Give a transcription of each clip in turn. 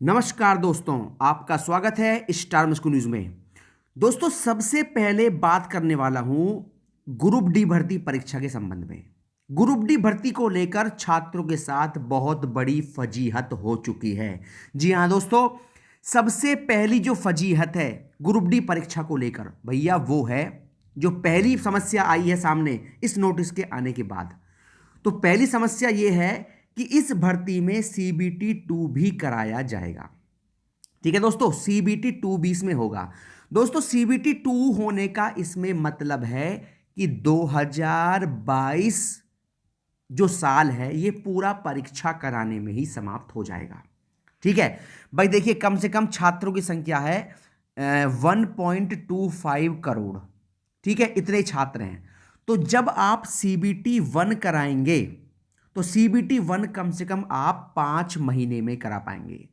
नमस्कार दोस्तों, आपका स्वागत है स्टार स्कूल न्यूज में। दोस्तों, सबसे पहले बात करने वाला हूं ग्रुप डी भर्ती परीक्षा के संबंध में। ग्रुप डी भर्ती को लेकर छात्रों के साथ बहुत बड़ी फजीहत हो चुकी है। जी हां दोस्तों, सबसे पहली जो फजीहत है ग्रुप डी परीक्षा को लेकर भैया, वो है जो पहली समस्या आई है सामने इस नोटिस के आने के बाद। तो पहली समस्या यह है कि इस भर्ती में सीबीटी 2 भी कराया जाएगा। ठीक है दोस्तों, सीबीटी 2 भी इसमें होगा। दोस्तों, सीबीटी 2 होने का इसमें मतलब है कि 2022 जो साल है ये पूरा परीक्षा कराने में ही समाप्त हो जाएगा। ठीक है भाई, देखिए कम से कम छात्रों की संख्या है 1.25 करोड़। ठीक है, इतने छात्र हैं। तो जब आप सीबीटी 1 कराएंगे तो सीबीटी 1 कम से कम आप 5 महीने में करा पाएंगे।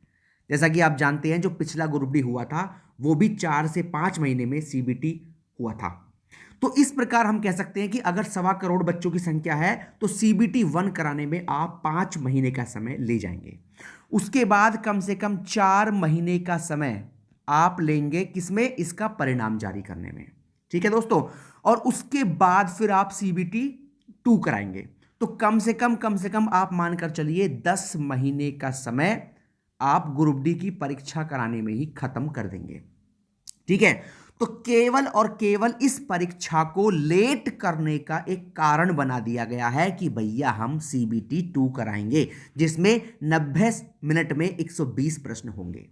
जैसा कि आप जानते हैं, जो पिछला ग्रुप डी हुआ था वो भी 4 से 5 महीने में सीबीटी हुआ था। तो इस प्रकार हम कह सकते हैं कि अगर 1.25 करोड़ बच्चों की संख्या है तो सीबीटी 1 कराने में आप 5 महीने का समय ले जाएंगे। उसके बाद कम से कम 4 महीने का समय आप लेंगे किसमें, इसका परिणाम जारी करने में। ठीक है दोस्तों, और उसके बाद फिर आप सीबीटी 2 कराएंगे। तो कम से कम आप मानकर चलिए 10 महीने का समय आप ग्रुप डी की परीक्षा कराने में ही खत्म कर देंगे। ठीक है, तो केवल और केवल इस परीक्षा को लेट करने का एक कारण बना दिया गया है कि भैया हम सीबीटी 2 कराएंगे, जिसमें 90 मिनट में 120 प्रश्न होंगे।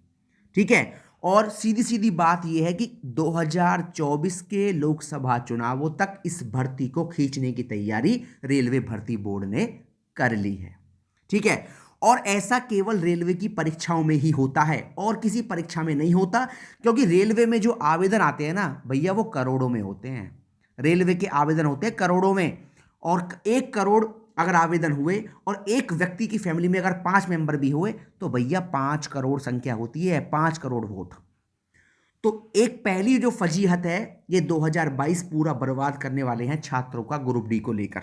ठीक है, और सीधी सीधी बात यह है कि 2024 के लोकसभा चुनावों तक इस भर्ती को खींचने की तैयारी रेलवे भर्ती बोर्ड ने कर ली है। ठीक है, और ऐसा केवल रेलवे की परीक्षाओं में ही होता है और किसी परीक्षा में नहीं होता, क्योंकि रेलवे में जो आवेदन आते हैं ना भैया, वो करोड़ों में होते हैं। रेलवे के आवेदन होते हैं करोड़ों में, और 1 करोड़ अगर आवेदन हुए और एक व्यक्ति की फैमिली में अगर 5 मेंबर भी हुए तो भैया 5 करोड़ संख्या होती है, 5 करोड़ वोट। तो एक पहली जो फजीहत है, ये 2022 पूरा बर्बाद करने वाले हैं छात्रों का ग्रुप डी को लेकर।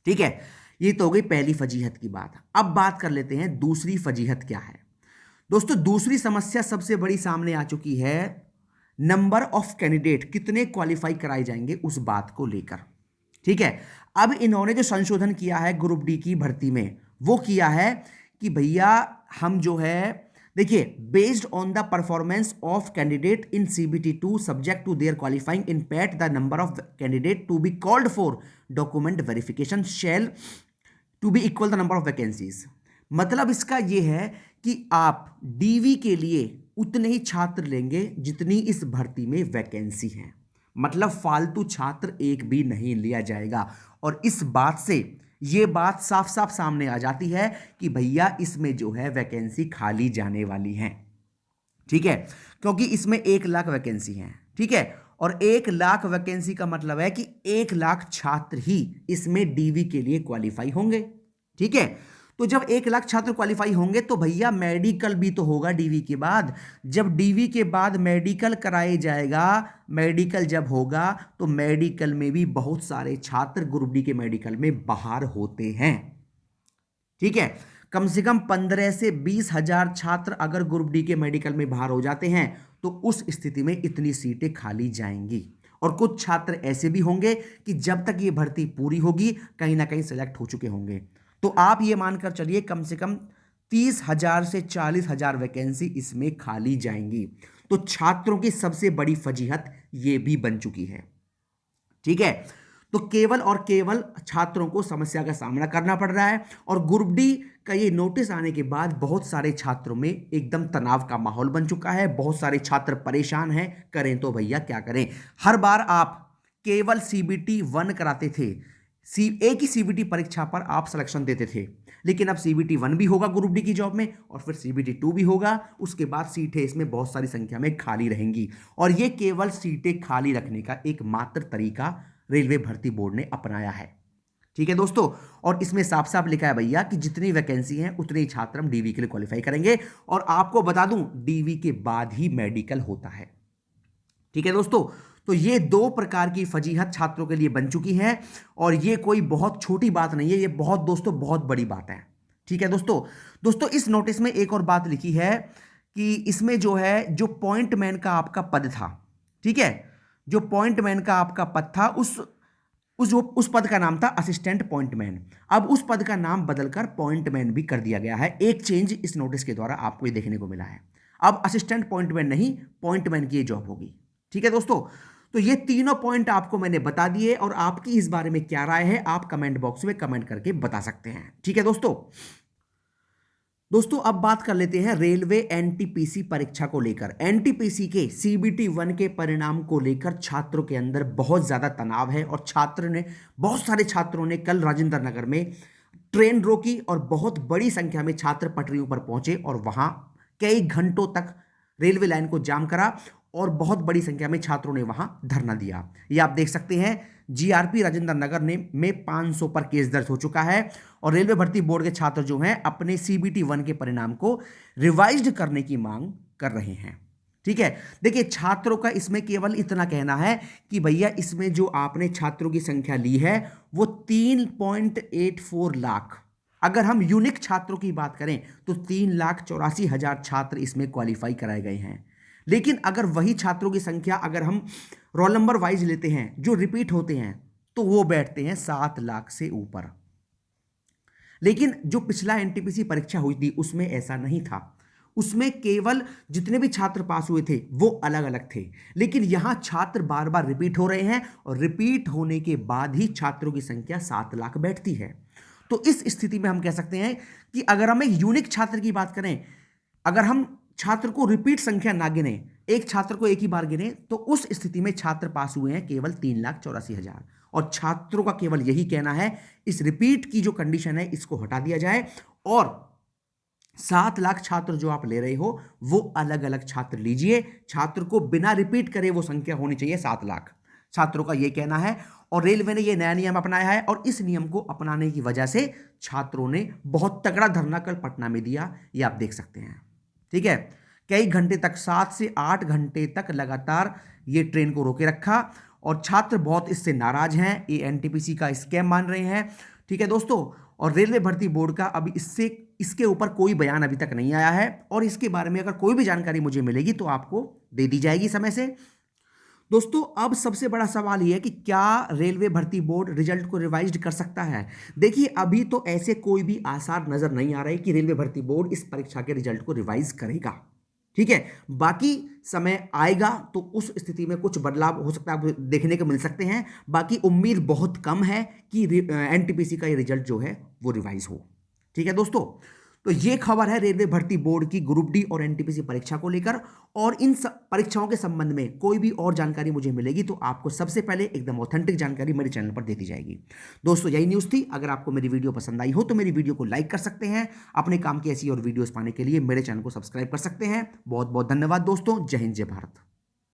ठीक है, ये तो हो गई पहली फजीहत की बात। अब बात कर लेते हैं दूसरी फजीहत क्या है। दोस्तों, दूसरी समस्या सबसे बड़ी सामने आ चुकी है, नंबर ऑफ कैंडिडेट, कितने क्वालिफाई कराए जाएंगे उस बात को लेकर। ठीक है, अब इन्होंने जो संशोधन किया है ग्रुप डी की भर्ती में, वो किया है कि भैया हम जो है, देखिए, based on the performance of candidate in CBT 2 subject to their qualifying in PET the number of candidate to be called for document verification shall to be equal the number of vacancies. मतलब इसका यह है कि आप DV के लिए उतने ही छात्र लेंगे जितनी इस भर्ती में वैकेंसी है। मतलब फालतू छात्र एक भी नहीं लिया जाएगा। और इस बात से यह बात साफ साफ सामने आ जाती है कि भैया इसमें जो है वैकेंसी खाली जाने वाली है। ठीक है, क्योंकि इसमें 1 लाख वैकेंसी है। ठीक है, और 1 लाख वैकेंसी का मतलब है कि 1 लाख छात्र ही इसमें डीवी के लिए क्वालिफाई होंगे। ठीक है, तो जब 1 लाख छात्र क्वालिफाई होंगे तो भैया मेडिकल भी तो होगा डीवी के बाद। जब डीवी के बाद मेडिकल कराया जाएगा, मेडिकल जब होगा तो मेडिकल में भी बहुत सारे छात्र ग्रुप डी के मेडिकल में बाहर होते हैं। ठीक है, कम से कम 15 से 20 हजार छात्र अगर ग्रुप डी के मेडिकल में बाहर हो जाते हैं तो उस स्थिति में इतनी सीटें खाली जाएंगी। और कुछ छात्र ऐसे भी होंगे कि जब तक ये भर्ती पूरी होगी कहीं ना कहीं सेलेक्ट हो चुके होंगे। तो आप ये मानकर चलिए कम से कम 30 हजार से 40 हजार वैकेंसी इसमें खाली जाएंगी। तो छात्रों की सबसे बड़ी फजीहत ये भी बन चुकी है। ठीक है, तो केवल और केवल छात्रों को समस्या का सामना करना पड़ रहा है। और ग्रुप डी का ये नोटिस आने के बाद बहुत सारे छात्रों में एकदम तनाव का माहौल बन चुका है। बहुत सारे छात्र परेशान हैं, करें तो भैया क्या करें। हर बार आप केवल सीबीटी 1 कराते थे, एक ही सीबीटी परीक्षा पर आप सिलेक्शन देते थे, लेकिन अब सीबीटी 1 भी होगा ग्रुप डी की जॉब में और फिर सीबीटी 2 भी होगा। उसके बाद सीटें इसमें बहुत सारी संख्या में खाली रहेंगी, और ये केवल सीटें खाली रखने का एकमात्र तरीका रेलवे भर्ती बोर्ड ने अपनाया है। ठीक है दोस्तों, और इसमें साफ साफ लिखा है भैया कि जितनी वैकेंसी हैं उतने ही छात्र हम डीवी के लिए क्वालिफाई करेंगे। और आपको बता दूं, डीवी के बाद ही मेडिकल होता है। ठीक है दोस्तों, तो ये 2 प्रकार की फजीहत छात्रों के लिए बन चुकी है, और ये कोई बहुत छोटी बात नहीं है, ये बहुत दोस्तों बहुत बड़ी बात है। ठीक है दोस्तों। दोस्तों इस नोटिस में एक और बात लिखी है कि इसमें जो है, जो पॉइंटमैन का आपका पद था, ठीक है, जो पॉइंटमैन का आपका पद था, उस पद का नाम था असिस्टेंट पॉइंटमैन। अब उस पद का नाम बदलकर पॉइंटमैन भी कर दिया गया है। एक चेंज इस नोटिस के द्वारा आपको ये देखने को मिला है। अब असिस्टेंट पॉइंटमैन नहीं, पॉइंटमैन की ये जॉब होगी। ठीक है दोस्तों, तो ये तीनों पॉइंट आपको मैंने बता दिए, और आपकी इस बारे में क्या राय है आप कमेंट बॉक्स में कमेंट करके बता सकते हैं। ठीक है दोस्तों। दोस्तों अब बात कर लेते हैं रेलवे एनटीपीसी परीक्षा को लेकर। एनटीपीसी के सीबीटी 1 के परिणाम को लेकर छात्रों के अंदर बहुत ज्यादा तनाव है, और बहुत सारे छात्रों ने कल राजेंद्र नगर में ट्रेन रोकी, और बहुत बड़ी संख्या में छात्र पटरियों पर पहुंचे, और वहां कई घंटों तक रेलवे लाइन को जाम करा, और बहुत बड़ी संख्या में छात्रों ने वहां धरना दिया। ये आप देख सकते हैं, जीआरपी राजेंद्र नगर में 500 पर केस दर्ज हो चुका है, और रेलवे भर्ती बोर्ड के छात्र जो हैं अपने सीबीटी 1 के परिणाम को रिवाइज्ड करने की मांग कर रहे हैं। ठीक है, देखिए छात्रों का इसमें केवल इतना कहना है कि भैया इसमें जो आपने छात्रों की संख्या ली है वो 3.84 लाख, अगर हम यूनिक छात्रों की बात करें तो 3,84,000 छात्र इसमें क्वालिफाई कराए गए हैं। लेकिन अगर वही छात्रों की संख्या अगर हम रोल नंबर वाइज लेते हैं जो रिपीट होते हैं, तो वो बैठते हैं 7 लाख से ऊपर। लेकिन जो पिछला एनटीपीसी परीक्षा हुई थी उसमें ऐसा नहीं था। उसमें केवल जितने भी छात्र पास हुए थे वो अलग अलग थे, लेकिन यहां छात्र बार बार रिपीट हो रहे हैं, और रिपीट होने के बाद ही छात्रों की संख्या 7 लाख बैठती है। तो इस स्थिति में हम कह सकते हैं कि अगर हम एक यूनिक छात्र की बात करें, अगर हम छात्र को रिपीट संख्या ना गिने, एक छात्र को एक ही बार गिने, तो उस स्थिति में छात्र पास हुए हैं केवल 3,84,000। और छात्रों का केवल यही कहना है इस रिपीट की जो कंडीशन है इसको हटा दिया जाए, और 7 लाख छात्र जो आप ले रहे हो वो अलग अलग छात्र लीजिए। छात्र को बिना रिपीट करे वो संख्या होनी चाहिए 7 लाख, छात्रों का यह कहना है। और रेलवे ने यह नया नियम अपनाया है, और इस नियम को अपनाने की वजह से छात्रों ने बहुत तगड़ा धरना कल पटना में दिया, ये आप देख सकते हैं। ठीक है, कई घंटे तक 7 से 8 घंटे तक लगातार ये ट्रेन को रोके रखा, और छात्र बहुत इससे नाराज हैं, ये एनटीपीसी का स्कैम मान रहे हैं। ठीक है दोस्तों, और रेलवे भर्ती बोर्ड का अभी इसके ऊपर कोई बयान अभी तक नहीं आया है, और इसके बारे में अगर कोई भी जानकारी मुझे मिलेगी तो आपको दे दी जाएगी समय से। दोस्तों अब सबसे बड़ा सवाल यह है कि क्या रेलवे भर्ती बोर्ड रिजल्ट को रिवाइज्ड कर सकता है। देखिए अभी तो ऐसे कोई भी आसार नजर नहीं आ रहे कि रेलवे भर्ती बोर्ड इस परीक्षा के रिजल्ट को रिवाइज करेगा। ठीक है, बाकी समय आएगा तो उस स्थिति में कुछ बदलाव हो सकता है, देखने को मिल सकते हैं। बाकी उम्मीद बहुत कम है कि एनटीपीसी का ये रिजल्ट जो है वो रिवाइज हो। ठीक है दोस्तों, तो ये खबर है रेलवे भर्ती बोर्ड की ग्रुप डी और एनटीपीसी परीक्षा को लेकर। और इन परीक्षाओं के संबंध में कोई भी और जानकारी मुझे मिलेगी तो आपको सबसे पहले एकदम ऑथेंटिक जानकारी मेरे चैनल पर दे दी जाएगी। दोस्तों यही न्यूज़ थी। अगर आपको मेरी वीडियो पसंद आई हो तो मेरी वीडियो को लाइक कर सकते हैं। अपने काम की ऐसी और वीडियोस पाने के लिए मेरे चैनल को सब्सक्राइब कर सकते हैं। बहुत बहुत धन्यवाद दोस्तों। जय हिंद, जय भारत।